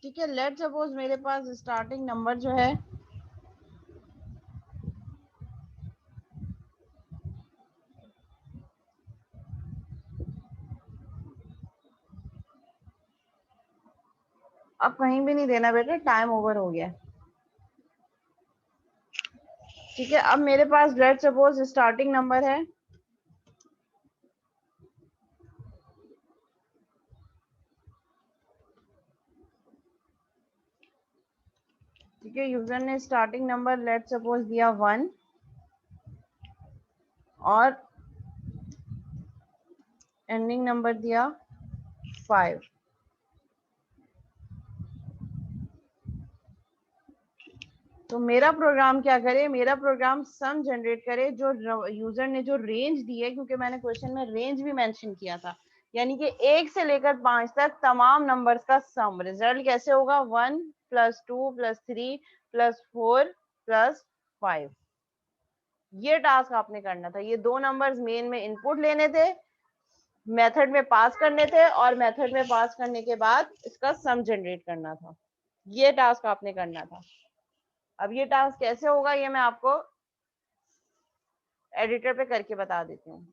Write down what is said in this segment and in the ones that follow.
ठीक है, let suppose मेरे पास स्टार्टिंग नंबर जो है अब कहीं भी नहीं देना बेटा, टाइम ओवर हो गया। ठीक है, अब मेरे पास लेट सपोज स्टार्टिंग नंबर है ठीक है, यूजर ने स्टार्टिंग नंबर लेट सपोज दिया 1 और एंडिंग नंबर दिया 5। तो मेरा प्रोग्राम क्या करे, मेरा प्रोग्राम सम जनरेट करे जो यूजर ने जो रेंज दी है, क्योंकि मैंने क्वेश्चन में रेंज भी मेंशन किया था, यानी कि 1 से लेकर 5 तक तमाम नंबर्स का सम। रिजल्ट कैसे होगा, 1 + 2 + 3 + 4 + 5। ये टास्क आपने करना था। ये दो नंबर्स मेन में इनपुट लेने थे, मेथड में पास करने थे, और मेथड में पास करने के बाद इसका सम जनरेट करना था। ये टास्क आपने करना था। अब ये टास्क कैसे होगा ये मैं आपको एडिटर पे करके बता देती हूँ।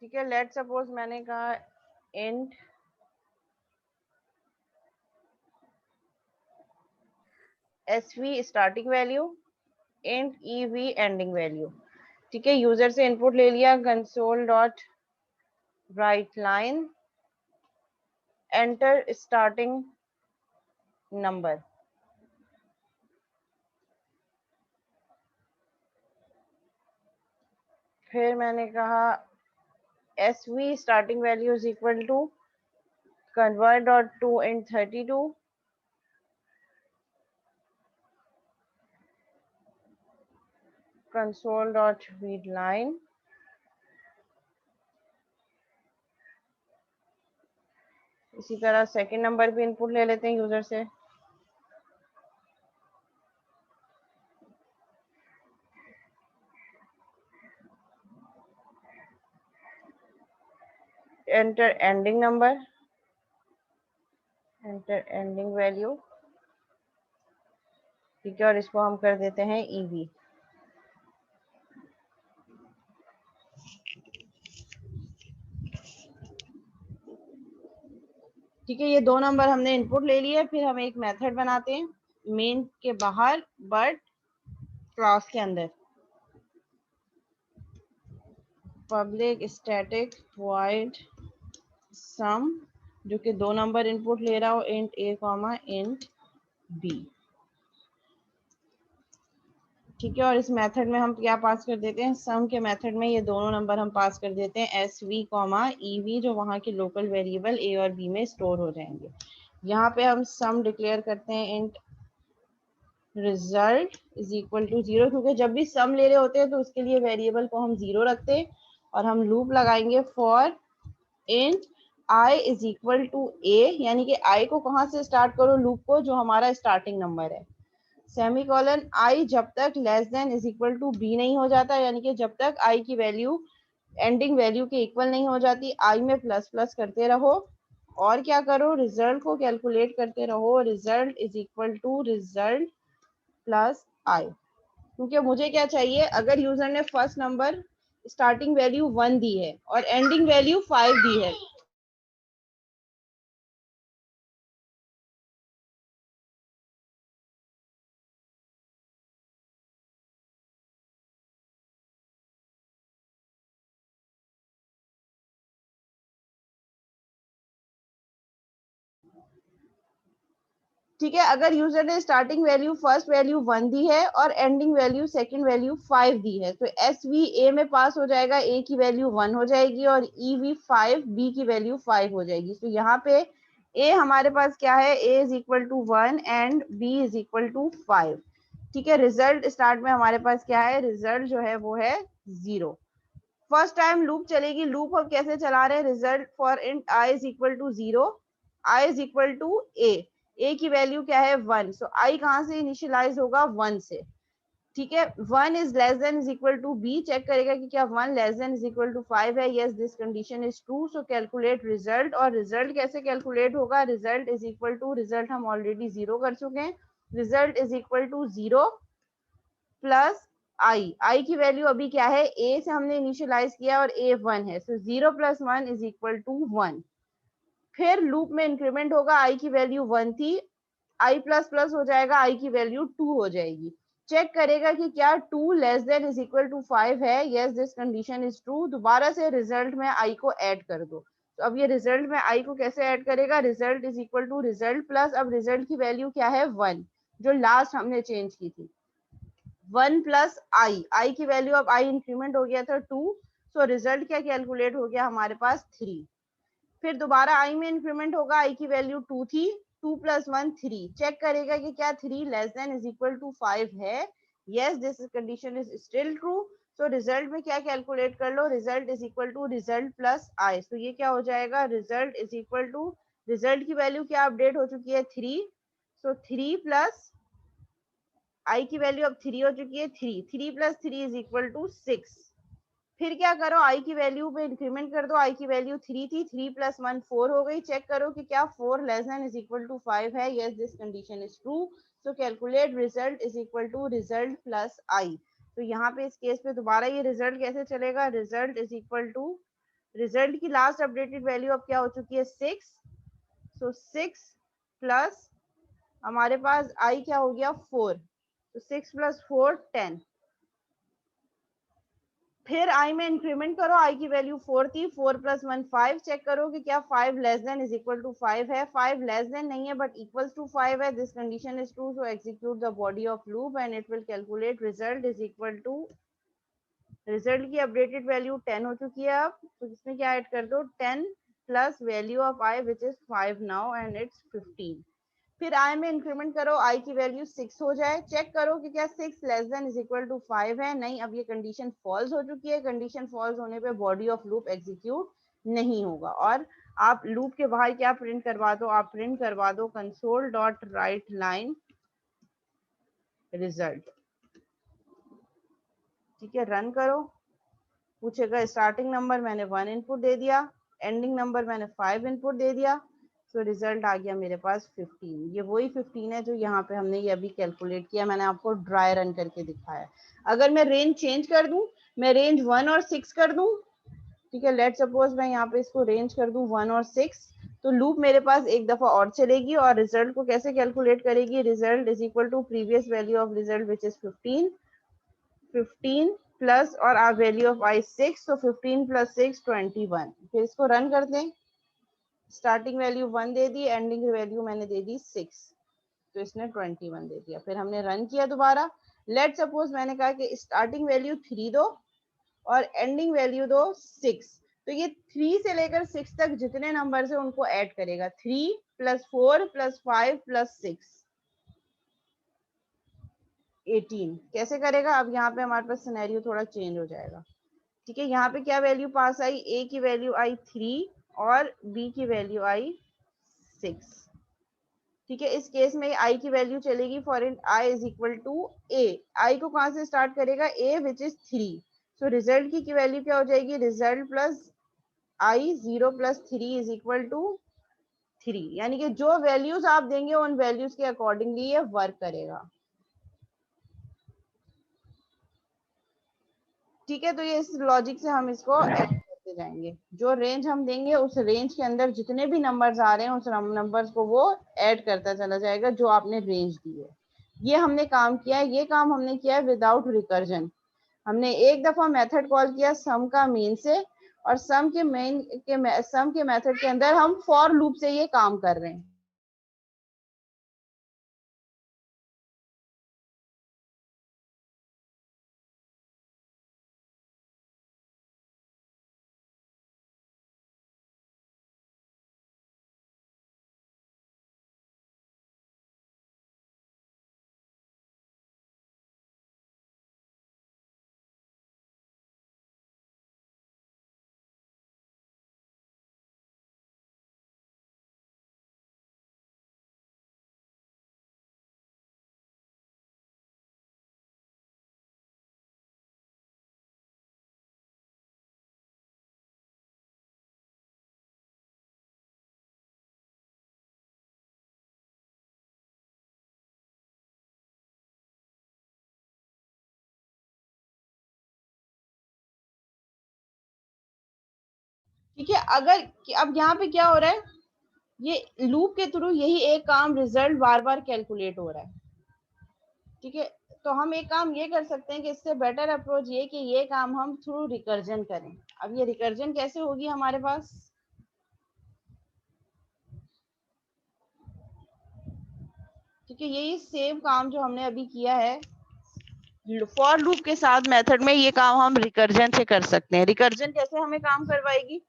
ठीक है, लेट सपोज मैंने कहा int SV starting value, int EV ending value. ठीक है, यूजर से इनपुट ले लिया, console dot write line enter starting number. फिर मैंने कहा SV starting value is equal to convert.to int 32 console.readline इसी तरह सेकंड नंबर भी इनपुट ले लेते हैं यूजर से, enter ending number, enter ending value. ठीक है, और इसको हम कर देते हैं ईवी। ठीक है, ये दो नंबर हमने इनपुट ले लिए। फिर हम एक मेथड बनाते हैं मेन के बाहर बट क्लास के अंदर, पब्लिक स्टैटिक वॉइड सम, जो कि दो नंबर इनपुट ले रहा हो, इंट ए कॉमा इंट बी। ठीक है, और इस मेथड में हम क्या पास कर देते हैं, सम के मेथड में ये दोनों नंबर हम पास कर देते हैं S V comma E V, जो वहाँ के लोकल वेरिएबल ए और बी में स्टोर हो जाएंगे। यहाँ पे हम सम डिक्लेयर करते हैं int result is equal to 0, क्योंकि जब भी सम ले रहे होते हैं तो उसके लिए वेरिएबल को हम 0 रखते हैं, और हम लूप लगाएंगे for int i is equal to a, यानी कि आई को कहाँ से स्टार्ट करो लूप को, जो हमारा स्टार्टिंग नंबर है, सेमीकोलन आई जब तक less than is equal to b नहीं हो जाता, यानी कि जब तक आई की वैल्यू एंडिंग वैल्यू के इक्वल नहीं हो जाती, आई में प्लस प्लस करते रहो। और क्या करो, रिजल्ट को कैलकुलेट करते रहो, result is equal to result plus i, क्योंकि मुझे क्या चाहिए, अगर यूजर ने फर्स्ट नंबर स्टार्टिंग वैल्यू 1 दी है और एंडिंग वैल्यू 5 दी है, ठीक है, अगर यूजर ने स्टार्टिंग वैल्यू फर्स्ट वैल्यू 1 दी है और एंडिंग वैल्यू सेकंड वैल्यू 5 दी है, तो एस वी ए में पास हो जाएगा, ए की वैल्यू 1 हो जाएगी और ई वी 5 बी की वैल्यू 5 हो जाएगी। तो यहाँ पे ए हमारे पास क्या है, a is equal to 1 and b is equal to 5। ठीक है, रिजल्ट स्टार्ट में हमारे पास क्या है, रिजल्ट जो है वो है 0। फर्स्ट टाइम लूप चलेगी, लूप हम कैसे चला रहे हैं, result for int i is equal to 0, i is equal to a की वैल्यू क्या है 1, सो आई कहां से इनिशियलाइज होगा 1 से। ठीक है, 1 is less than is equal to b, check करेगा कि क्या 1 less than is equal to 5 है, yes this condition is true, so calculate result. और रिजल्ट कैसे कैलकुलेट होगा, result is equal to, result हम ऑलरेडी 0 कर चुके हैं, result is equal to 0 plus i की वैल्यू अभी क्या है, ए से हमने इनिशियलाइज किया और ए 1 है, सो 0 प्लस 1 इज इक्वल टू 1। फिर लूप में इंक्रीमेंट होगा, आई की वैल्यू 1 थी, आई प्लस प्लस हो जाएगा, आई की वैल्यू 2 हो जाएगी, चेक करेगा कि क्या 2 less than is equal to 5 है, yes this condition is true, दोबारा से रिजल्ट में आई को ऐड कर दो। तो अब ये रिजल्ट में आई को कैसे ऐड करेगा, result is equal to result plus, अब रिजल्ट की वैल्यू क्या है 1, जो लास्ट हमने चेंज की थी, 1 प्लस आई की वैल्यू, अब आई इंक्रीमेंट हो गया था 2, सो रिजल्ट क्या कैलकुलेट हो गया हमारे पास 3। फिर दोबारा आई में इंक्रीमेंट होगा, आई की वैल्यू 2 थी, 2 प्लस 1 3, चेक करेगा कि क्या 3 less than is equal to 5 है, yes this condition is still true, तो रिजल्ट में क्या कैलकुलेट कर लो, result is equal to result plus i, तो ये क्या हो जाएगा, result is equal to, result की वैल्यू क्या अपडेट हो चुकी है 3, सो 3 प्लस आई की वैल्यू अब 3 हो चुकी है, 3 प्लस 3 इज इक्वल टू 6। फिर क्या करो, आई की वैल्यू पे इंक्रीमेंट कर दो, आई की वैल्यू 3 थी, 3 प्लस 1 4 हो गई, चेक करो कि क्या 4 less than is equal to 5 है, yes this condition is true, so calculate result is equal to result plus i. तो यहाँ पे इस केस पे दोबारा ये रिजल्ट कैसे चलेगा, result is equal to, result की लास्ट अपडेटेड वैल्यू अब क्या हो चुकी है 6, सो 6 प्लस हमारे पास आई क्या हो गया 4, तो 6 प्लस 4 10, फिर आई में इंक्रीमेंट करो, आई की वैल्यू 4 थी, 4 प्लस 1 5, चेक करो कि क्या 5 less than is equal to 5 है, 5 लेस देन नहीं है बट इक्वल्स टू 5 है, this condition is true, so execute the body of loop and it will calculate result is equal to, result की updated value 10 हो चुकी है, अब तो इसमें क्या ऐड कर दो 10 plus value of I which is 5 now and it's 15। फिर आई में इंक्रीमेंट करो, आई की वैल्यू 6 हो जाए, चेक करो कि क्या 6 less than is equal to 5 है, नहीं, अब ये कंडीशन फॉल्स हो चुकी है, कंडीशन फॉल्स होने पे बॉडी ऑफ लूप एग्जीक्यूट नहीं होगा, और आप लूप के बाहर क्या प्रिंट करवा दो, आप प्रिंट करवा दो console dot write line result. ठीक है, रन करो, पूछेगा स्टार्टिंग नंबर मैंने 1 इनपुट दे दिया, एंडिंग नंबर मैंने 5 इनपुट दे दिया, सो रिजल्ट आ गया मेरे पास 15, ये वही 15 है जो यहाँ पे हमने ये अभी कैलकुलेट किया, मैंने आपको ड्राई रन करके दिखाया। अगर मैं रेंज चेंज कर दूं, मैं रेंज 1 और 6 कर दूं, ठीक है, लेट सपोज मैं यहाँ पे इसको रेंज कर दूं 1 और 6, तो लूप मेरे पास एक दफा और चलेगी और रिजल्ट को कैसे कैलकुलेट करेगी, result is equal to previous value of result which is 15, 15 plus और आप वैल्यू ऑफ आई 6, तो 15 प्लस 6 21, फिर इसको रन करते हैं, स्टार्टिंग वैल्यू 1 दे दी, एंडिंग वैल्यू मैंने दे दी 6, तो इसने 21 दे दिया, फिर हमने रन किया दोबारा, लेट सपोज मैंने कहा कि स्टार्टिंग वैल्यू 3 दो और एंडिंग वैल्यू दो 6, तो ये 3 से लेकर 6 तक जितने नंबर है उनको ऐड करेगा, 3 प्लस 4 प्लस 5 प्लस 6 18, कैसे करेगा, अब यहाँ पे हमारे पास सिनेरियो थोड़ा चेंज हो जाएगा। ठीक है, यहाँ पे क्या वैल्यू पास आई, ए की वैल्यू आई 3 और बी की वैल्यू आई 6। ठीक है, इस केस में आई की वैल्यू चलेगी for int i is equal to a, i को कहां से स्टार्ट करेगा, a which is 3, so result की वैल्यू क्या हो जाएगी, result plus i 0 plus 3 is equal to 3, यानी कि जो वैल्यूज आप देंगे उन वैल्यूज के अकॉर्डिंगली ये वर्क करेगा। ठीक है, तो ये इस लॉजिक से हम इसको ऐड करते जाएंगे, जो रेंज हम देंगे उस रेंज के अंदर जितने भी नंबर्स आ रहे हैं उस नंबर्स को वो ऐड करता चला जाएगा जो आपने रेंज दी है। ये हमने काम किया है, ये काम हमने किया है विदाउट रिकर्जन, हमने एक दफा मेथड कॉल किया सम का मीन से, और सम के मेथड के अंदर हम फॉर लूप से ये काम कर रहे हैं। ठीक है, अगर अब यहाँ पे क्या हो रहा है, ये लूप के थ्रू यही एक काम रिजल्ट बार बार कैलकुलेट हो रहा है। ठीक है, तो हम एक काम ये कर सकते हैं कि इससे बेटर अप्रोच ये कि ये काम हम थ्रू रिकर्जन करें। अब ये रिकर्जन कैसे होगी हमारे पास, ठीक है, यही सेम काम जो हमने अभी किया है फॉर लूप के साथ मेथड में, ये काम हम रिकर्जन से कर सकते हैं। रिकर्जन कैसे हमें काम करवाएगी,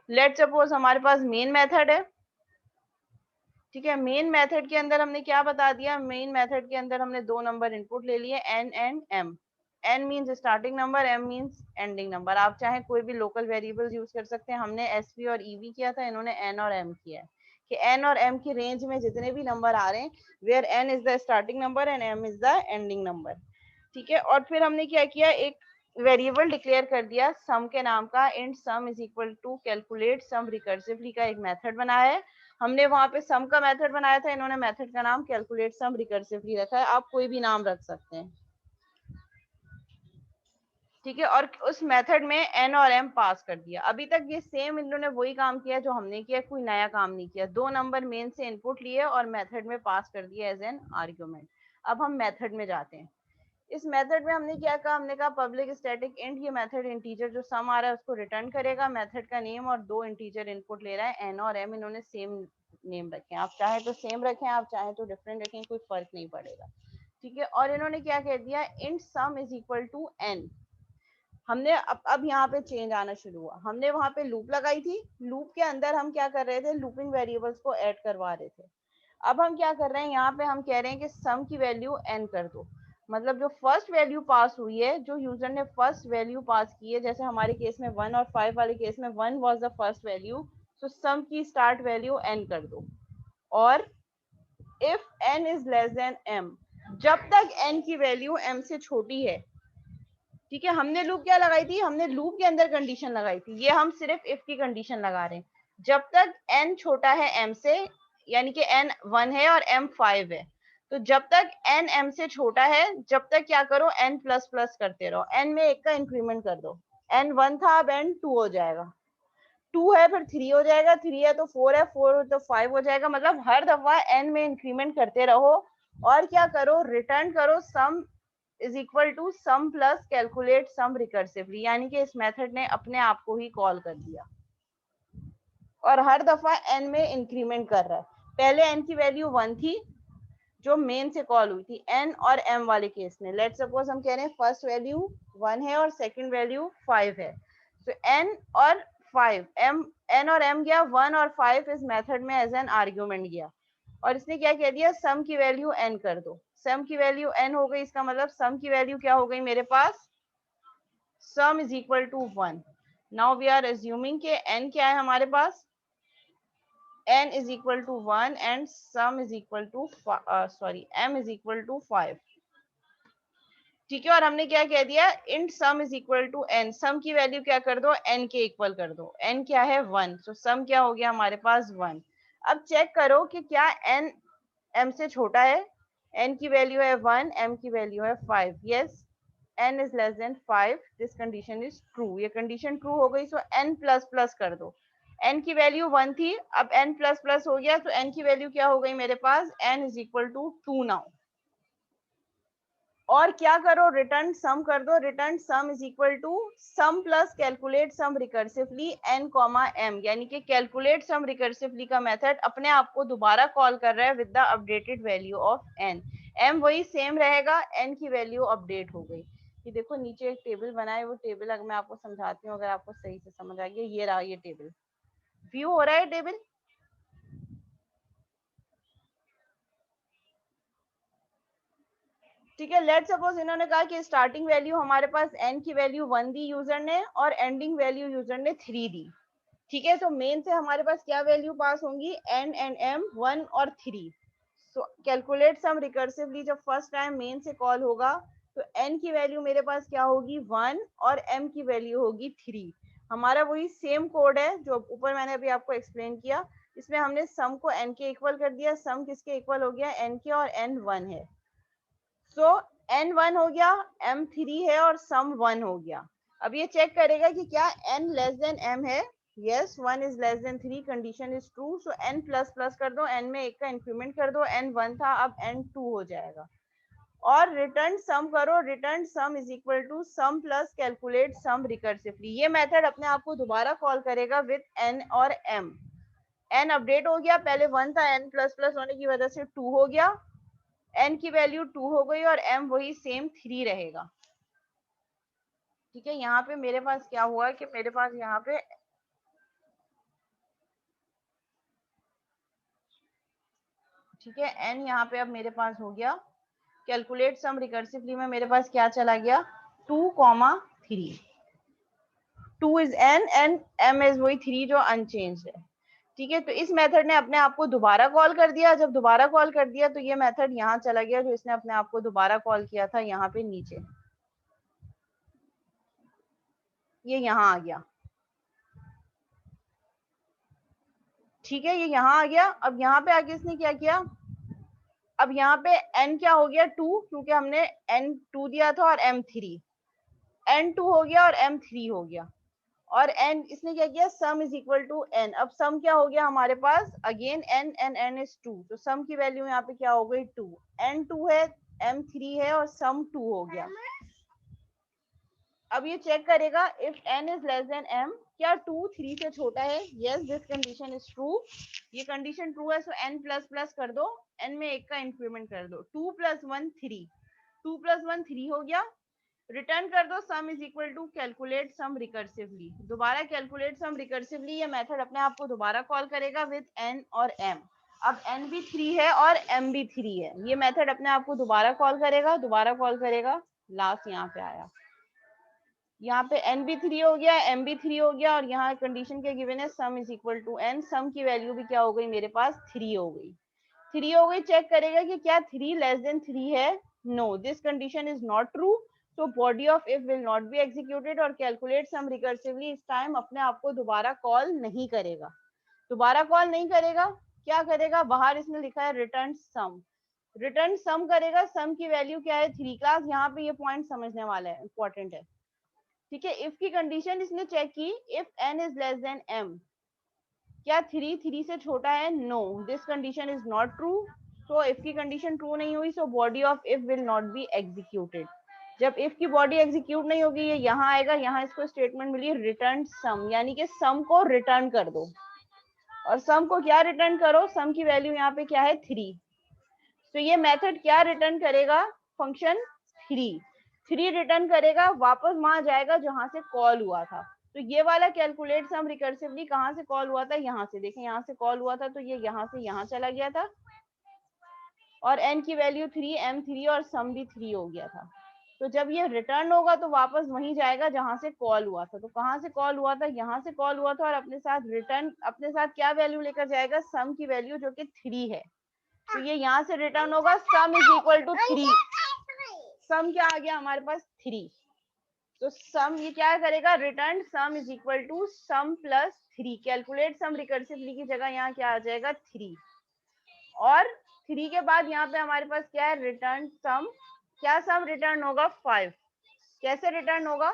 लेट सपोज हमारे पास मेन मेथड है। ठीक है, मेन मेथड के अंदर हमने क्या बता दिया, मेन मेथड के अंदर हमने दो नंबर इनपुट ले लिए, n and m। n means starting number, m means ending number. आप चाहे कोई भी लोकल वेरिएबल्स यूज कर सकते हैं। हमने sv और ev किया था, इन्होंने n और m किया है कि n और m की रेंज में जितने भी नंबर आ रहे हैं, where n is the starting number and m is the ending number. ठीक है, और फिर हमने क्या किया, एक वेरिएबल डिक्लेयर कर दिया सम के नाम का, int sum is equal to calculate sum recursively का एक मेथड बनाया है। हमने वहां पे सम का मेथड बनाया था, इन्होंने मेथड का नाम कैलकुलेट सम रिकर्सिवली रखा है। आप कोई भी नाम रख सकते हैं। ठीक है, और उस मेथड में n और m पास कर दिया। अभी तक ये सेम इन्होंने वही काम किया जो हमने किया, कोई नया काम नहीं किया। दो नंबर मेन से इनपुट लिए और मेथड में पास कर दिया एज एन आर्ग्यूमेंट। अब हम मेथड में जाते हैं। इस मेथड में हमने क्या कहा, हमने कहा पब्लिक स्टैटिक इंट, ये मेथड इंटीजर जो सम आ रहा है उसको रिटर्न करेगा। मेथड का नेम और दो इंटीजर इनपुट ले रहा है, n और m। इन्होंने सेम नेम रखे हैं, आप चाहे तो सेम रखें, आप चाहे तो डिफरेंट रखें, कोई फर्क नहीं पड़ेगा। ठीक है, और इन्होंने क्या कह दिया, int sum is equal to n। हमने अब यहाँ पे चेंज आना शुरू हुआ। हमने वहां पे लूप लगाई थी, लूप के अंदर हम क्या कर रहे थे, लूपिंग वेरिएबल्स को ऐड करवा रहे थे। अब हम क्या कर रहे हैं, यहाँ पे हम कह रहे हैं कि सम की वैल्यू n कर दो। मतलब जो फर्स्ट वैल्यू पास हुई है, जो यूजर ने फर्स्ट वैल्यू पास की है, जैसे हमारे केस में 1 और 5 वाले केस में 1 वाज द फर्स्ट वैल्यू, तो सम की स्टार्ट वैल्यू n कर दो। और if n is less than m, जब तक n की वैल्यू m से छोटी है। ठीक है, हमने लूप क्या लगाई थी, हमने लूप के अंदर कंडीशन लगाई थी, ये हम सिर्फ इफ की कंडीशन लगा रहे हैं। जब तक n छोटा है m से, यानी कि n 1 है और m 5 है, तो जब तक n m से छोटा है, जब तक क्या करो, n प्लस प्लस करते रहो, n में एक का इंक्रीमेंट कर दो। n 1 था, अब n 2 हो जाएगा, 2 है फिर 3 हो जाएगा, 3 है तो 4 है, 4 हो तो 5 हो जाएगा। मतलब हर दफा n में इंक्रीमेंट करते रहो। और क्या करो, रिटर्न करो sum is equal to sum plus calculate sum recursively, यानी कि इस मेथड ने अपने आप को ही कॉल कर दिया और हर दफा n में इंक्रीमेंट कर रहा है। पहले n की वैल्यू 1 थी जो मेन से कॉल हुई थी, n और m वाले केस में। लेट सपोज हम कह रहे हैं फर्स्ट वैल्यू 1 है और सेकंड वैल्यू 5 है, तो n और 5 n और m गया, 1 और 5 इस मेथड में एज एन आर्ग्यूमेंट गया। और इसने क्या कह दिया, सम की वैल्यू n कर दो। सम की वैल्यू n हो गई, इसका मतलब सम की वैल्यू क्या हो गई मेरे पास, sum is equal to 1। Now we are assuming के n क्या है हमारे पास, n is equal to 1 and sum is equal to m is equal to 5। ठीक है, और हमने क्या कह दिया, int sum is equal to n, sum की वैल्यू क्या कर दो, n के इक्वल कर दो। n क्या है 1, तो सम क्या हो गया हमारे पास 1। अब चेक करो कि क्या n m से छोटा है, n की वैल्यू है 1, m की वैल्यू है 5। Yes, n is less than 5, this condition is true. ये कंडीशन ट्रू हो गई, सो n प्लस प्लस कर दो। n की वैल्यू 1 थी, अब n प्लस प्लस हो गया, तो n की वैल्यू क्या हो गई मेरे पास, n is equal to 2 now. और क्या करो, रिटर्न सम कर दो। Return sum is equal to sum plus calculate sum recursively n comma m, यानी कि कैलकुलेट सम रिकर्सिवली का मेथड अपने आप को दोबारा कॉल कर रहा है with the updated value of n। m वही सेम रहेगा, n की वैल्यू अपडेट हो गई। ये देखो नीचे एक टेबल बना है, वो टेबल अगर मैं आपको समझाती हूँ, अगर आपको सही से समझ आ गया, ये रहा ये टेबल, व्यू हो रहा है टेबल। ठीक है, लेट सपोज इन्होंने कहा कि स्टार्टिंग वैल्यू हमारे पास n की वैल्यू 1 दी यूजर ने और एंडिंग वैल्यू यूजर ने 3 दी। ठीक है, तो मेन से हमारे पास क्या वैल्यू पास होंगी, n एंड m 1 और 3। सो कैलकुलेट सम रिकर्सिवली जब फर्स्ट टाइम मेन से कॉल होगा, तो n की वैल्यू मेरे पास क्या होगी 1 और m की वैल्यू होगी 3। हमारा वही सेम कोड है जो ऊपर मैंने अभी आपको एक्सप्लेन किया। इसमें हमने सम को n के इक्वल कर दिया। सम किसके इक्वल हो गया, n के, और n 1 है। सो n 1 हो गया, m 3 है और सम 1 हो गया। अब ये चेक करेगा कि क्या n लेस देन m है, yes 1 is less than 3, condition is true, so n plus plus कर दो, n में एक का इंक्रीमेंट कर दो, n 1 था अब n 2 हो जाएगा। और रिटर्न सम करो, return sum is equal to sum plus calculate sum recursively. ये मेथड अपने आप को दोबारा कॉल करेगा विद n और m। n अपडेट हो गया, पहले 1 था, n प्लस प्लस होने की वजह से 2 हो गया, n की वैल्यू 2 हो गई और m वही सेम 3 रहेगा। ठीक है, यहाँ पे मेरे पास क्या हुआ कि मेरे पास यहाँ पे ठीक है n यहाँ पे अब मेरे पास हो गया, कैलकुलेट सम रिकर्सिवली में मेरे पास क्या चला गया 2,3, 2 is n and m is वही 3 जो अनचेंज्ड है। ठीक है, तो इस मेथड ने अपने आप को दोबारा कॉल कर दिया, जब दोबारा कॉल कर दिया तो ये मेथड यहाँ चला गया जो इसने अपने आप को दोबारा कॉल किया था यहाँ पे नीचे, ये यहाँ आ गया। ठीक है, ये यहाँ आ गया। अब यहाँ पे आगे इसने क्या किया, अब यहाँ पे n क्या हो गया 2, क्योंकि हमने n 2 दिया था और m 3, n 2 हो गया और m 3 हो गया। और n इसने क्या किया, sum is equal to n। अब सम क्या हो गया हमारे पास, again n and n is 2, तो सम की वैल्यू यहाँ पे क्या हो गई 2, n 2 है, m 3 है और सम 2 हो गया। अब ये चेक करेगा if n is less than m, क्या 2 3 से छोटा है, yes this condition is true, ये कंडीशन ट्रू है, सो n प्लस प्लस कर दो, n में एक का इंक्रीमेंट कर दो, 2 प्लस 1 3, 2 प्लस 1 3 हो गया। रिटर्न कर दो sum is equal to calculate sum recursively, दोबारा कैलकुलेट सम रिकर्सिवली, ये मेथड अपने आप को दोबारा कॉल करेगा विद n और m। अब n भी 3 है और m भी 3 है, ये मेथड अपने आप को दोबारा कॉल करेगा, दोबारा कॉल करेगा, लास्ट यहाँ पे आया, यहाँ पे n भी 3 हो गया, m भी 3 हो गया और यहाँ कंडीशन क्या गिवन है, sum is equal to n, sum की वैल्यू भी क्या हो गई मेरे पास 3 हो गई, 3 हो गई। चेक करेगा कि क्या 3 लेस देन 3 है, no this condition is not true, so body of if will not be executed और कैलकुलेट सम रिकर्सिवली इस टाइम अपने आप को दोबारा कॉल नहीं करेगा, दोबारा कॉल नहीं करेगा, क्या करेगा, बाहर इसमें लिखा है रिटर्न सम, रिटर्न सम करेगा, सम की वैल्यू क्या है 3, क्लास यहाँ पे ये पॉइंट समझने वाला है, इंपॉर्टेंट है। ठीक है, इफ की कंडीशन इसने चेक की, if n is less than m, क्या 3 3 से छोटा है, no this condition is not true, so if की कंडीशन ट्रू नहीं हुई, so body of if will not be executed. जब इफ की बॉडी एग्जीक्यूट नहीं होगी, ये यहाँ आएगा, यहाँ इसको स्टेटमेंट मिली रिटर्न सम, यानी कि सम को रिटर्न कर दो, और सम को क्या रिटर्न करो, सम की वैल्यू यहाँ पे क्या है 3, तो ये मेथड क्या रिटर्न करेगा, फंक्शन 3, 3 रिटर्न करेगा, वापस वहां जाएगा जहां से कॉल हुआ था। तो ये वाला कैलकुलेट सम रिकर्सिवली कहां से कॉल हुआ था, यहाँ से, देखें यहाँ से कॉल हुआ था, तो ये यहाँ से यहाँ चला गया था और n की वैल्यू 3, m 3 और सम भी 3 हो गया था। तो जब ये रिटर्न होगा तो वापस वहीं जाएगा जहां से कॉल हुआ था, तो कहां से कॉल हुआ था, यहाँ से कॉल हुआ था, और अपने साथ रिटर्न, अपने साथ क्या वैल्यू लेकर जाएगा, सम की वैल्यू जो कि 3 है, तो ये यहाँ से रिटर्न होगा सम इज इक्वल टू 3, सम क्या आ गया हमारे पास 3, तो सम ये क्या करेगा, return sum is equal to sum plus 3, calculate sum recursively की जगह यहाँ क्या आ जाएगा 3, और 3 के बाद यहाँ पे हमारे पास क्या है, रिटर्न सम, क्या सम रिटर्न होगा 5, कैसे रिटर्न होगा,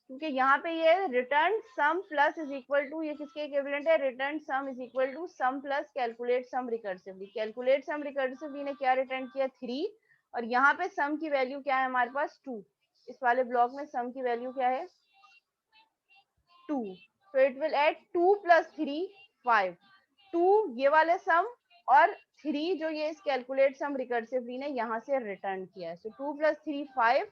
क्योंकि यहाँ पे ये return sum plus is equal to, ये किसके इक्विवेलेंट है, return sum is equal to sum plus calculate sum recursively, calculate sum recursively ने क्या रिटर्न किया 3, और यहाँ पे सम की वैल्यू क्या है हमारे पास 2, इस वाले ब्लॉक में सम की वैल्यू क्या है 2, so it will add 2 plus 3 5, 2 ये वाले सम और 3 जो ये इस कैलकुलेट सम रिकर्सिवली ने यहाँ से रिटर्न किया है, so 2 plus 3 5,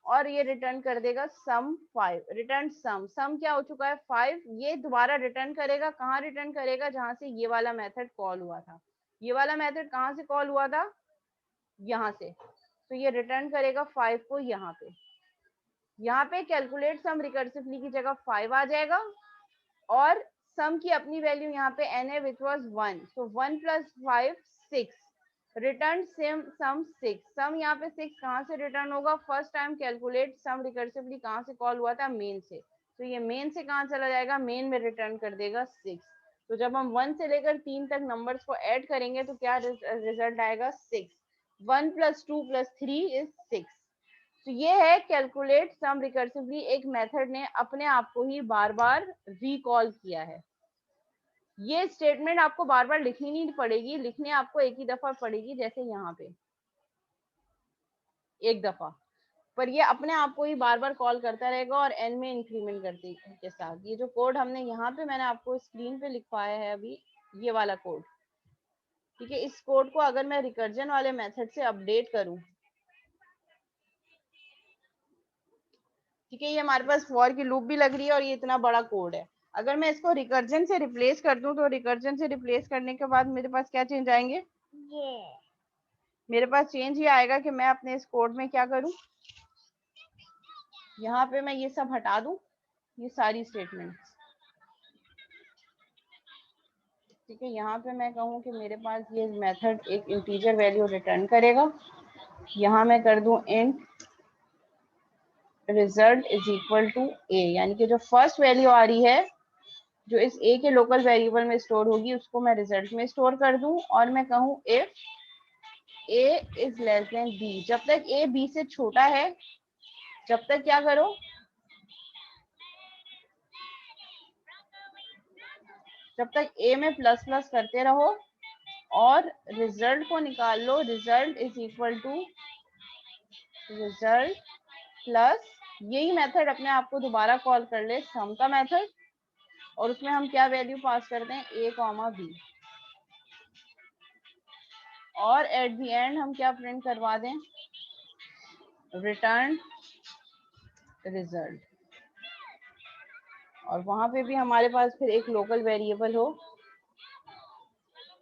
और ये रिटर्न कर देगा सम 5, रिटर्न सम, सम क्या हो चुका है 5, ये दोबारा रिटर्न करेगा, कहाँ रिटर्न करेगा, जहां से ये वाला मेथड कॉल हुआ था, ये वाला मेथड कहाँ से कॉल हुआ था, यहाँ से, तो ये रिटर्न करेगा 5 को यहाँ पे, यहाँ पे कैलकुलेट सम रिकर्सिवली की जगह 5 आ जाएगा, और सम की अपनी वैल्यू यहाँ पे n है which was 1, so 1 plus 5 6, return same sum 6, sum यहाँ पे 6 कहाँ से रिटर्न होगा, first time calculate sum recursively कहाँ से कॉल हुआ था, मेन से, तो ये मेन से कहाँ चला जाएगा, मेन में रिटर्न कर देगा 6, तो जब हम 1 से लेकर 3 तक नंबर्स को ऐड करेंगे तो क्या रिजल्ट आएगा 6, 1 प्लस 2 प्लस 3 इज 6, तो ये है कैलकुलेट सम रिकर्सिवली, एक मेथड ने अपने आप को ही बार बार रिकॉल किया है। ये स्टेटमेंट आपको बार बार लिखनी नहीं पड़ेगी, लिखने आपको एक ही दफा पड़ेगी, जैसे यहाँ पे एक दफा, पर ये अपने आप को ही बार बार कॉल करता रहेगा और एन में इंक्रीमेंट करते के साथ। ये जो कोड हमने यहाँ पे मैंने आपको स्क्रीन पे लिखवाया है अभी, ये वाला कोड, ठीक है, इस कोड को अगर मैं रिकर्जन वाले मेथड से अपडेट करूं, ठीक है, ये हमारे पास फॉर की लूप भी लग रही है और ये इतना बड़ा कोड है। अगर मैं इसको रिकर्जन से रिप्लेस कर दूं, तो रिकर्जन से रिप्लेस करने के बाद मेरे पास क्या चेंज आएंगे, मेरे पास चेंज ये आएगा कि मैं अपने इस कोड में क्या करूं, यहाँ पे मैं ये सब हटा दूं, ये सारी स्टेटमेंट, ठीक है, यहाँ पे मैं कहूँ कि मेरे पास ये मेथड एक इंटीजर वैल्यू रिटर्न करेगा, यहाँ मैं कर दूं int result is equal to a, यानी कि जो फर्स्ट वैल्यू आ रही है जो इस ए के लोकल वेरिएबल में स्टोर होगी उसको मैं रिजल्ट में स्टोर कर दूं, और मैं कहूँ if A is less than B, जब तक ए बी से छोटा है जब तक क्या करो, जब तक ए में प्लस प्लस करते रहो और रिजल्ट को निकाल लो, result is equal to result plus, यही मेथड अपने आप को दोबारा कॉल कर ले सम का मेथड, और उसमें हम क्या वैल्यू पास करते हैं, ए कॉमा बी, और एट द एंड हम क्या प्रिंट करवा दें, रिटर्न रिजल्ट, और वहां पे भी हमारे पास फिर एक लोकल वेरिएबल हो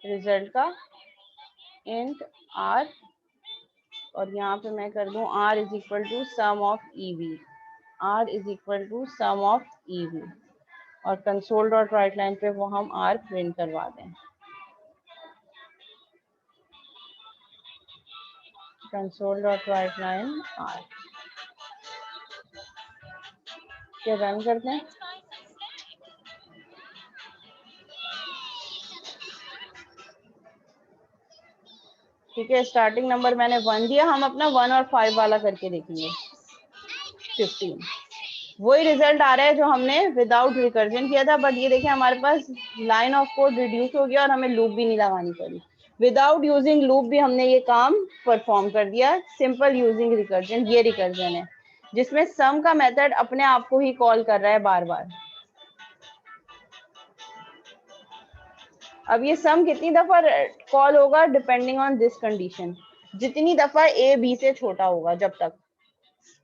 रिजल्ट का इंट आर, और यहाँ पे मैं कर दूं R is equal to sum of EV, R is equal to sum of EV, और कंसोल डॉट राइट लाइन पे वो हम आर प्रिंट करवा दें, console dot write line R के रन करते हैं। ठीक है, स्टार्टिंग नंबर मैंने 1 दिया, हम अपना 1 और 5 वाला करके देखेंगे, 15, वही रिजल्ट आ रहा है जो हमने विदाउट रिकर्जन किया था, बट ये देखिए हमारे पास लाइन ऑफ कोड रिड्यूस हो गया और हमें लूप भी नहीं लगानी पड़ी, विदाउट यूजिंग लूप भी हमने ये काम परफॉर्म कर दिया, सिंपल यूजिंग रिकर्जन, ये रिकर्जन है जिसमें सम का मेथड अपने आप को ही कॉल कर रहा है बार बार। अब ये सम कितनी दफा कॉल होगा, डिपेंडिंग ऑन दिस कंडीशन, जितनी दफा ए बी से छोटा होगा, जब तक,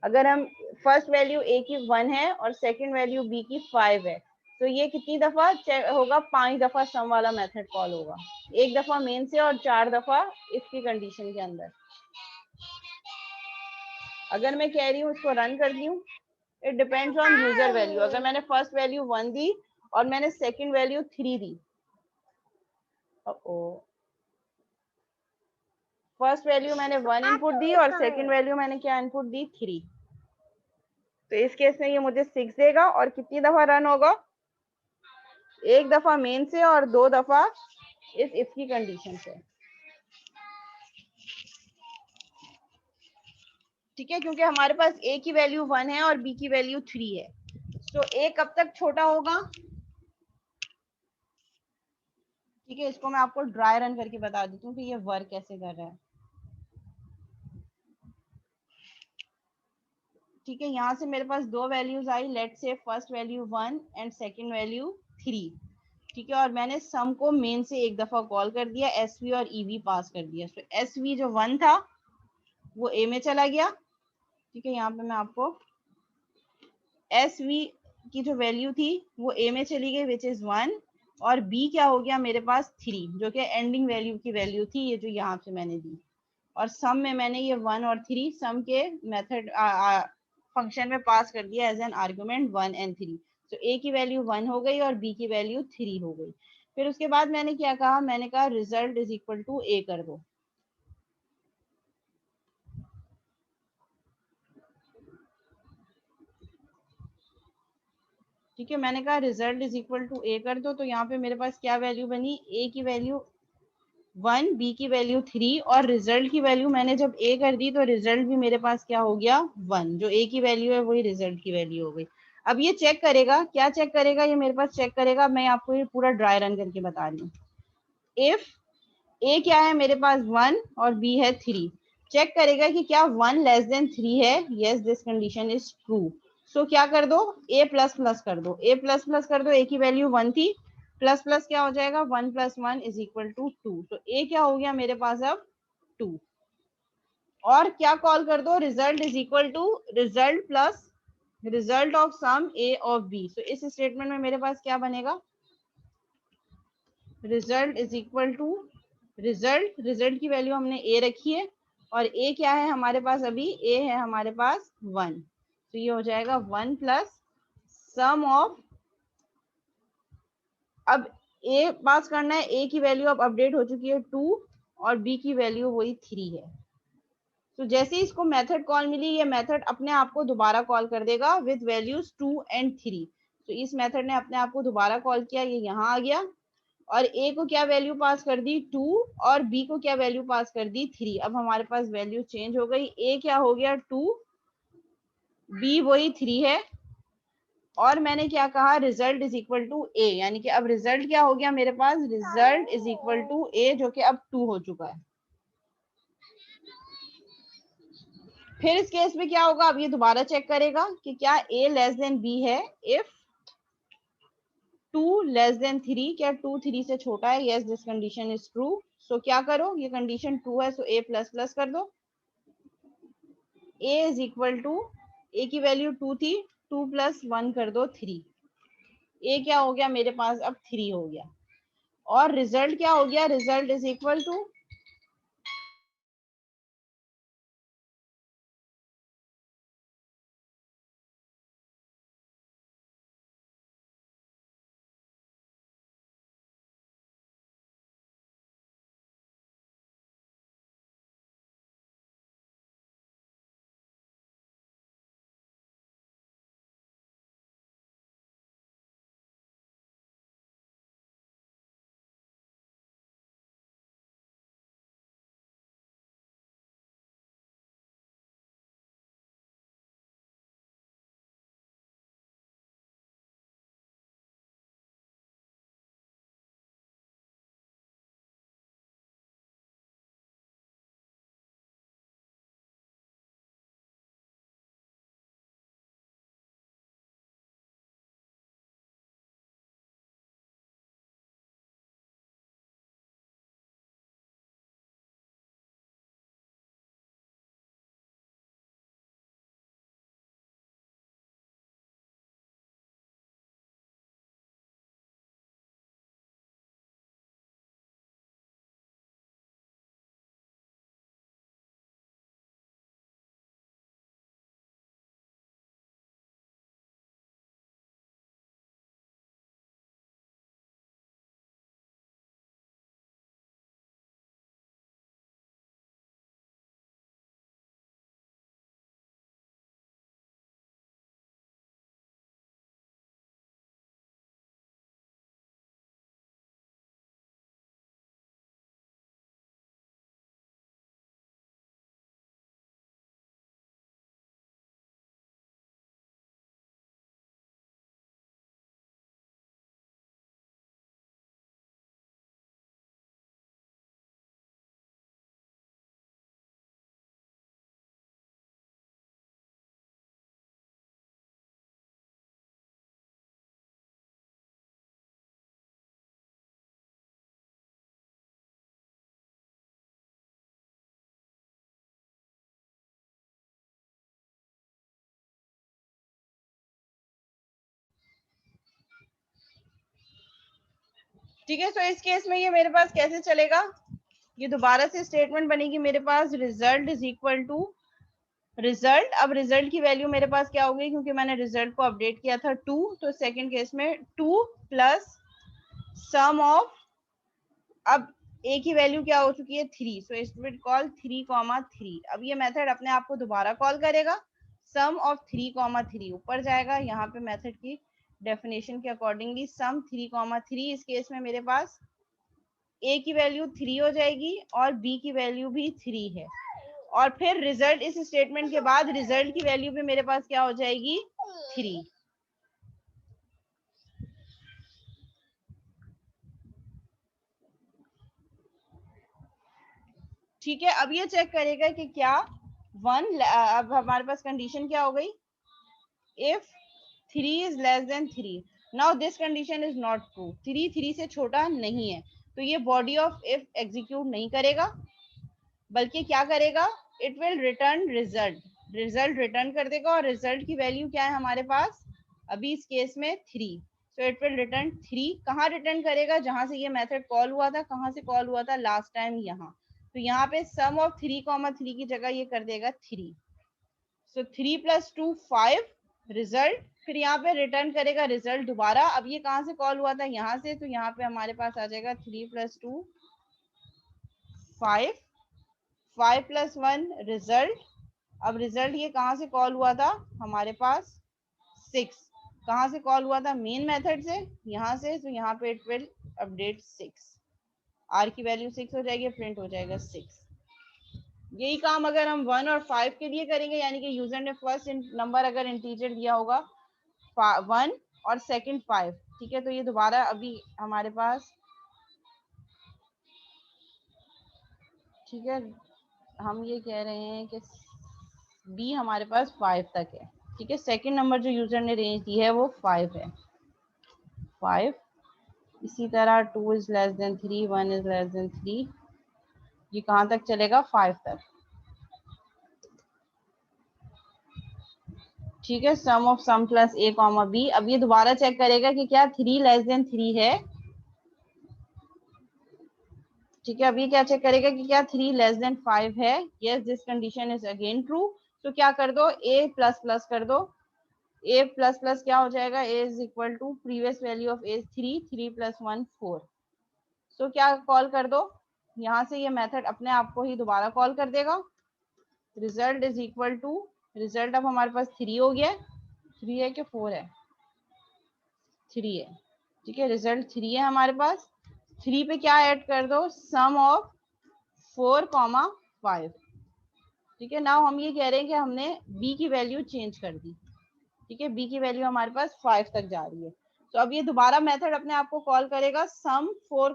अगर हम फर्स्ट वैल्यू ए की 1 है और सेकंड वैल्यू बी की 5 है, तो ये कितनी दफा होगा, 5 दफा सम वाला मेथड कॉल होगा, एक दफा मेन से और 4 दफा इसकी कंडीशन के अंदर। अगर मैं कह रही हूँ इसको रन करती हूँ, it depends on user value, अगर मैंने फर्स्ट वैल्यू 1 दी और मैंने सेकंड वैल्यू 3 दी, फर्स्ट वैल्यू मैंने 1 इनपुट दी और सेकंड वैल्यू मैंने क्या इनपुट दी, 3, तो इस केस में ये मुझे 6 देगा, और कितनी दफा रन होगा, एक दफा मेन से और 2 दफा इस इफ की कंडीशन से, ठीक है, क्योंकि हमारे पास ए की वैल्यू 1 है और बी की वैल्यू 3 है, तो ए कब तक छोटा होगा, ठीक है, इसको मैं आपको ड्राई रन करके बता देती हूँ कि ये वर्क कैसे कर रहा है। ठीक है, यहाँ से मेरे पास 2 वैल्यूज आई, लेट से first value 1 and second value 3, ठीक है, और मैंने सम को मेन से एक दफा कॉल कर दिया, एस वी और ईवी पास कर दिया, तो एस वी जो 1 था वो ए में चला गया, ठीक है, यहाँ पे मैं आपको एस वी की जो वैल्यू थी वो ए में चली गई विच इज 1, और बी क्या हो गया मेरे पास 3, जो कि एंडिंग वैल्यू की वैल्यू थी, ये जो यहाँ से मैंने दी, और सम में मैंने ये 1 और 3 सम के मेथड फंक्शन में पास कर दिया एज एन आर्गुमेंट 1 एंड 3, तो ए की वैल्यू 1 हो गई और बी की वैल्यू 3 हो गई। फिर उसके बाद मैंने क्या कहा, मैंने कहा रिजल्ट इज इक्वल टू ए कर दो, ठीक है, मैंने कहा रिजल्ट इज इक्वल टू ए कर दो, तो यहाँ पे मेरे पास क्या वैल्यू बनी, ए की वैल्यू 1, बी की वैल्यू 3 और रिजल्ट की वैल्यू मैंने जब ए कर दी तो रिजल्ट भी मेरे पास क्या हो गया 1। जो ए की वैल्यू है वही रिजल्ट की वैल्यू हो गई। अब ये चेक करेगा, क्या चेक करेगा, ये मेरे पास चेक करेगा, मैं आपको ये पूरा ड्राई रन करके बता रही हूँ। इफ ए क्या है मेरे पास 1 और बी है 3, चेक करेगा कि क्या 1 लेस देन 3 है। Yes this condition is true. So क्या कर दो, ए प्लस प्लस कर दो, ए प्लस प्लस कर दो, ए की वैल्यू 1 थी, प्लस प्लस क्या हो जाएगा 1 + 1 इज इक्वल टू 2। तो ए क्या हो गया मेरे पास अब 2। और क्या कॉल कर दो, result is equal to result plus result of sum a of b. So इस स्टेटमेंट में मेरे पास क्या बनेगा, result is equal to result की वैल्यू हमने ए रखी है और ए क्या है हमारे पास, अभी ए है हमारे पास 1। तो ये हो जाएगा 1 प्लस सम ऑफ, अब ए पास करना है, ए की वैल्यू अब अपडेट हो चुकी है 2 और बी की वैल्यू वही 3 है। तो जैसे ही इसको मेथड कॉल मिली, ये मेथड अपने आप को दोबारा कॉल कर देगा विद वैल्यूज 2 एंड 3। तो इस मेथड ने अपने आप को दोबारा कॉल किया, ये यहाँ आ गया और ए को क्या वैल्यू पास कर दी 2 और बी को क्या वैल्यू पास कर दी 3। अब हमारे पास वैल्यू चेंज हो गई, ए क्या हो गया 2, बी वही 3 है और मैंने क्या कहा, result is equal to a, यानी कि अब रिजल्ट क्या हो गया मेरे पास, रिजल्ट इज इक्वल टू ए, जो कि अब 2 हो चुका है। फिर इस केस में क्या होगा, अब ये दोबारा चेक करेगा कि क्या a लेस देन b है। इफ 2 लेस देन 3, क्या 2 3 से छोटा है। Yes this condition is true. So क्या करो, ये कंडीशन ट्रू है, सो a प्लस प्लस कर दो। a is equal to, a की वैल्यू 2 थी, 2 + 1 कर दो 3। a क्या हो गया मेरे पास अब 3 हो गया और रिजल्ट क्या हो गया, रिजल्ट इज इक्वल टू, ठीक है। सो इस केस में ये मेरे पास कैसे चलेगा, ये दोबारा से स्टेटमेंट बनेगी मेरे पास, result is equal to result. अब रिजल्ट की वैल्यू मेरे पास क्या होगी, क्योंकि मैंने रिजल्ट को अपडेट किया था 2, तो सेकंड केस में 2 प्लस सम ऑफ, अब a की वैल्यू क्या हो चुकी है 3, सो इट विल कॉल 3, 3। अब ये मेथड अपने आप को दोबारा कॉल करेगा, सम ऑफ 3, 3 ऊपर जाएगा, यहाँ पे मेथड की डेफिनेशन के अकॉर्डिंगली सम 3, 3। इस केस में मेरे पास ए की वैल्यू 3 हो जाएगी और बी की वैल्यू भी 3 है, और फिर रिजल्ट, इस स्टेटमेंट के बाद रिजल्ट की वैल्यू भी मेरे पास क्या हो जाएगी 3। ठीक है, अब ये चेक करेगा कि क्या 1, अब हमारे पास कंडीशन क्या हो गई, if 3 is less than 3, now this condition is not true, 3 3 से छोटा नहीं है, तो ये बॉडी ऑफ इफ एग्जीक्यूट नहीं करेगा, बल्कि क्या करेगा, it will return result, result return कर देगा, और रिजल्ट की वैल्यू क्या है हमारे पास अभी इस केस में 3, सो इट विल रिटर्न 3। कहाँ रिटर्न करेगा, जहां से ये मेथड कॉल हुआ था, कहाँ से कॉल हुआ था लास्ट टाइम, यहाँ, तो यहाँ पे सम ऑफ 3, 3 की जगह ये कर देगा 3, सो 3 + 2 5 रिजल्ट, फिर यहाँ पे रिटर्न करेगा रिजल्ट दोबारा, अब ये कहाँ से कॉल हुआ था, यहाँ से, तो यहाँ पे हमारे पास आ जाएगा 3 + 2 5, 5 + 1 रिजल्ट, अब रिजल्ट ये कहाँ से कॉल हुआ था हमारे पास 6, कहाँ से कॉल हुआ था मेन मेथड से, यहाँ से, तो यहाँ पे इट विल अपडेट 6, आर की वैल्यू 6 हो जाएगी, प्रिंट हो जाएगा 6। यही काम अगर हम 1 और 5 के लिए करेंगे, यानी कि यूजर ने फर्स्ट नंबर अगर इंटीजर दिया होगा 1 और सेकंड 5, ठीक है, तो ये दोबारा अभी हमारे पास, ठीक है, हम ये कह रहे हैं कि बी हमारे पास 5 तक है, ठीक है, सेकंड नंबर जो यूजर ने रेंज दी है वो 5 है, 5, इसी तरह 2 is less than 3, 1 is less than 3, ये कहाँ तक चलेगा 5 तक, ठीक है, sum of sum plus a comma b, अब ये दोबारा चेक करेगा कि क्या 3 लेस देन 3 है, ठीक है, अभी क्या चेक करेगा कि क्या 3 लेस देन 5 है, yes this condition is again true, तो क्या कर दो a प्लस प्लस कर दो, a प्लस प्लस क्या हो जाएगा, a is equal to previous value of a 3, 3 + 1 4, so क्या कॉल कर दो, यहाँ से ये मेथड अपने आप को ही दोबारा कॉल कर देगा, result is equal to, result अब हमारे पास 3 हो गया, 3 है कि 4 है, 3 है, ठीक है, रिजल्ट 3 है हमारे पास, 3 पे क्या ऐड कर दो, सम ऑफ 4, 5, ठीक है, नाउ हम ये कह रहे हैं कि हमने b की वैल्यू चेंज कर दी, ठीक है, b की वैल्यू हमारे पास 5 तक जा रही है, तो अब ये दोबारा मेथड अपने आप को कॉल करेगा सम 4,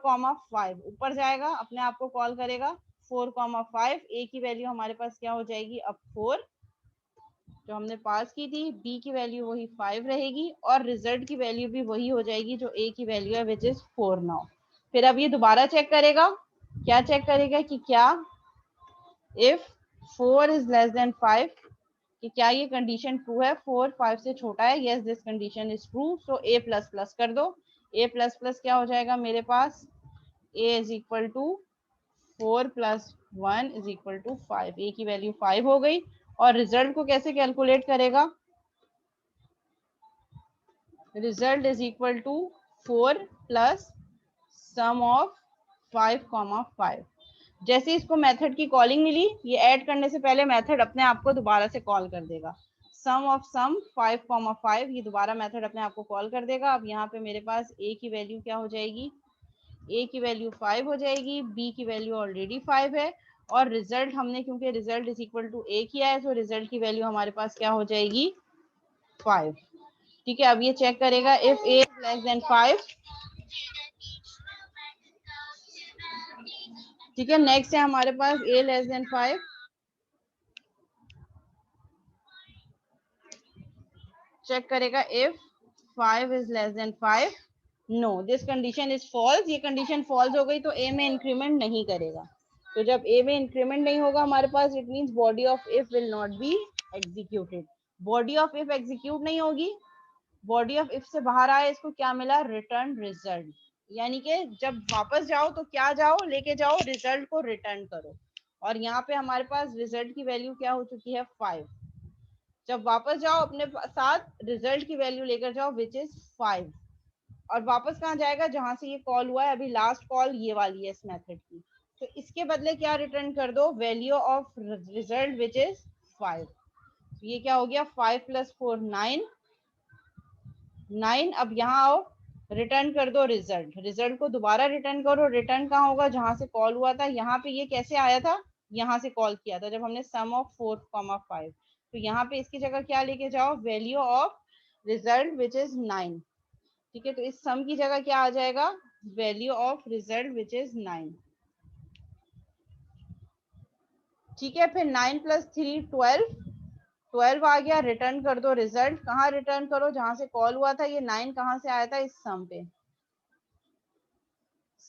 5, ऊपर जाएगा अपने आप को कॉल करेगा 4, 5, a की वैल्यू हमारे पास क्या हो जाएगी अब 4 जो हमने पास की थी, b की वैल्यू वही 5 रहेगी, और रिजल्ट की वैल्यू भी वही हो जाएगी जो a की वैल्यू है विच इज 4 नाउ। फिर अब ये दोबारा चेक करेगा, क्या चेक करेगा कि क्या इफ 4 इज लेस देन 5, कि क्या ये कंडीशन ट्रू है, 4 5 से छोटा है, yes this condition is true, so a plus plus कर दो, a प्लस प्लस क्या हो जाएगा मेरे पास, a is equal to 4 + 1 is equal to 5, a की वैल्यू 5 हो गई, और रिजल्ट को कैसे कैलकुलेट करेगा, result is equal to 4 + sum of 5, 5, जैसे इसको मेथड की कॉलिंग मिली, ये ऐड करने से पहले मेथड अपने आप को दोबारा से कॉल कर देगा, सम ऑफ सम 5, 5, ये दोबारा मेथड अपने आप को कॉल कर देगा, अब यहाँ पे मेरे पास a की वैल्यू क्या हो जाएगी, a की वैल्यू 5 हो जाएगी, b की वैल्यू ऑलरेडी 5 है, और रिजल्ट हमने क्योंकि result is equal to a किया है, तो रिजल्ट की वैल्यू हमारे पास क्या हो जाएगी 5, ठीक है, अब ये चेक करेगा if a is less than 5, ठीक है, नेक्स्ट है हमारे पास a लेस देन 5, चेक करेगा if 5 is less than 5, no this condition is false, ये कंडीशन फॉल्स हो गई तो a में इंक्रीमेंट नहीं करेगा, तो जब a में इंक्रीमेंट नहीं होगा हमारे पास, it means body of if will not be executed, body of if execute नहीं होगी, बॉडी ऑफ इफ से बाहर आए, इसको क्या मिला, रिटर्न रिजल्ट, यानी कि जब वापस जाओ तो क्या जाओ लेके जाओ, रिजल्ट को रिटर्न करो, और यहाँ पे हमारे पास रिजल्ट की वैल्यू क्या हो चुकी है 5, जब वापस जाओ अपने साथ रिजल्ट की वैल्यू लेकर जाओ विच इज 5, और वापस कहाँ जाएगा, जहां से ये कॉल हुआ है, अभी लास्ट कॉल ये वाली है इस मेथड की, तो इसके बदले क्या रिटर्न कर दो, value of result which is 5, तो ये क्या हो गया 5 + 4 9, 9, अब यहाँ आओ, रिटर्न कर दो रिजल्ट, रिजल्ट को दोबारा रिटर्न करो। रिटर्न कहाँ होगा, जहां से कॉल हुआ था। यहाँ पे ये कैसे आया था, यहाँ से कॉल किया था जब हमने सम ऑफ 4,5, तो यहाँ पे इसकी जगह क्या लेके जाओ, value of result which is 9। ठीक है, तो इस सम की जगह क्या आ जाएगा, value of result which is 9। ठीक है, फिर 9 + 3 12, 12 आ गया। रिटर्न कर दो रिजल्ट, कहाँ रिटर्न करो, जहां से कॉल हुआ था। ये 9 कहाँ से आया था, इस सम पे।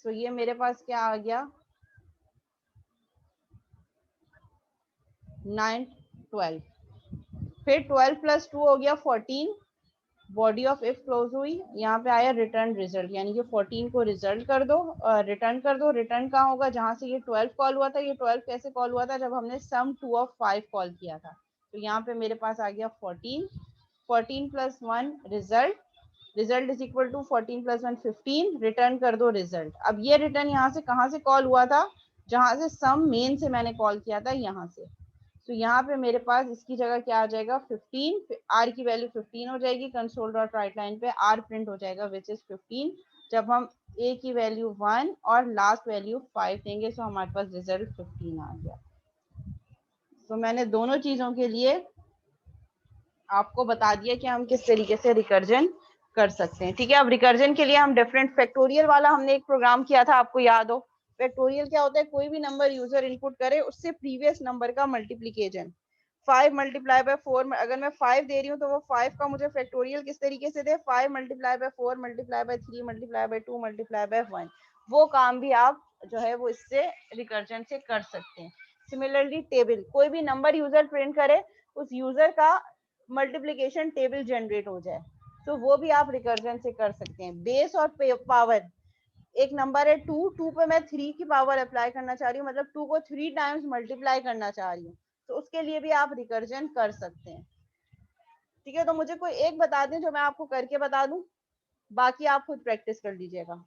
तो ये मेरे पास क्या आ गया, 9 12। फिर 12 + 2 हो गया 14, बॉडी ऑफ इफ क्लोज हुई, यहाँ पे आया रिटर्न रिजल्ट, यानी कि 14 को रिजल्ट कर दो, रिटर्न कर दो। रिटर्न कहाँ होगा, जहां से ये 12 कॉल हुआ था। ये 12 कैसे कॉल हुआ था, जब हमने सम 2 of 5 कॉल किया था। तो यहाँ पे मेरे पास आ गया 14, 14 + 1 result, result is equal to 14 + 1 15। Return कर दो रिजल्ट। अब ये रिटर्न यहाँ से कहाँ से कॉल हुआ था, जहां से सम मेन से मैंने कॉल किया था, यहाँ से। तो यहाँ पे मेरे पास इसकी जगह क्या आ जाएगा, 15। आर की वैल्यू 15 हो जाएगी, कंसोल डॉट राइट लाइन पे आर प्रिंट हो जाएगा विच इज 15। जब हम ए की वैल्यू 1 और लास्ट वैल्यू 5 देंगे, तो हमारे पास रिजल्ट 15 आ गया। तो मैंने दोनों चीजों के लिए आपको बता दिया कि हम किस तरीके से रिकर्जन कर सकते हैं। ठीक है, अब रिकर्जन के लिए हम डिफरेंट फैक्टोरियल वाला हमने एक प्रोग्राम किया था, आपको याद हो। फैक्टोरियल क्या होता है, कोई भी नंबर यूजर इनपुट करे, उससे प्रीवियस नंबर का मल्टीप्लीकेशन। 5 × 4, अगर मैं 5 दे रही हूँ तो वो 5 का मुझे फैक्टोरियल किस तरीके से दे, 5 × 4 × 3 × 2 × 1। वो काम भी आप जो है वो इससे रिकर्जन से कर सकते हैं। सिमिलरली टेबल, कोई भी नंबर यूजर प्रिंट करे, उस यूजर का मल्टीप्लीकेशन टेबल जनरेट हो जाए, तो वो भी आप रिकर्जन से कर सकते हैं। बेस और पावर, एक नंबर है 2, 2 पे मैं 3 की पावर अप्लाई करना चाह रही हूँ, मतलब 2 को 3 टाइम्स मल्टीप्लाई करना चाह रही हूँ, तो उसके लिए भी आप रिकर्जन कर सकते हैं। ठीक है, तो मुझे कोई एक बता दें जो मैं आपको करके बता दूं, बाकी आप खुद प्रैक्टिस कर लीजिएगा।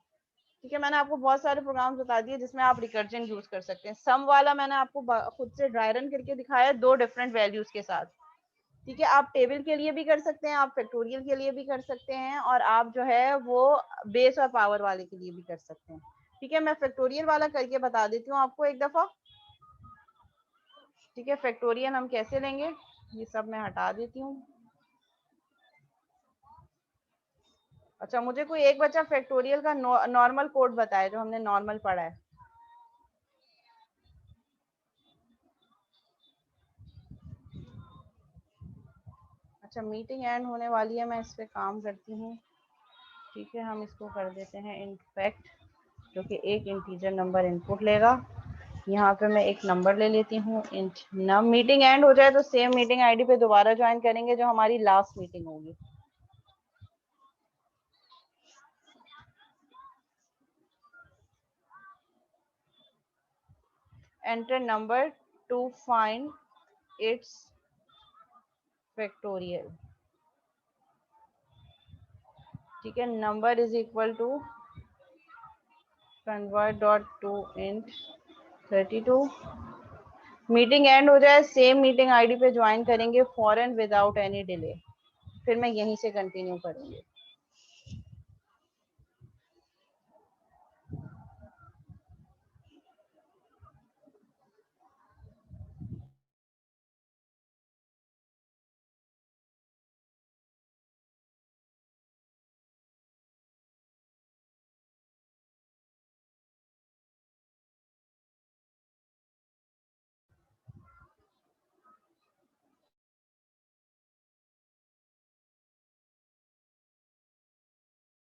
ठीक है, मैंने आपको बहुत सारे प्रोग्राम्स बता दिए जिसमें आप रिकर्जन यूज कर सकते हैं। सम वाला मैंने आपको खुद से ड्राई रन करके दिखाया, 2 डिफरेंट वैल्यूज के साथ। ठीक है, आप टेबल के लिए भी कर सकते हैं, आप फैक्टोरियल के लिए भी कर सकते हैं, और आप जो है वो बेस और पावर वाले के लिए भी कर सकते हैं। ठीक है, मैं फैक्टोरियल वाला करके बता देती हूँ आपको एक दफा। ठीक है, फैक्टोरियल हम कैसे लेंगे, ये सब मैं हटा देती हूँ। अच्छा, मुझे कोई एक बच्चा फैक्टोरियल का नॉर्मल कोड बताए, जो हमने नॉर्मल पढ़ा है। अच्छा, मीटिंग एंड होने वाली है, मैं इस पे काम करती हूँ। ठीक है, हम इसको कर देते हैं इन फैक्ट, जो कि एक इंटीजर नंबर इनपुट लेगा। यहाँ पे मैं एक नंबर ले लेती हूँ इंट नम। मीटिंग एंड हो जाए तो सेम मीटिंग आईडी पे दोबारा ज्वाइन करेंगे, जो हमारी लास्ट मीटिंग होगी। Enter number to find its factorial. ठीक है, number is equal to convert.toInt 32। Meeting end हो जाए, सेम मीटिंग आईडी पे ज्वाइन करेंगे फॉरन विदाउट एनी डिले, फिर मैं यहीं से कंटिन्यू करूंगी।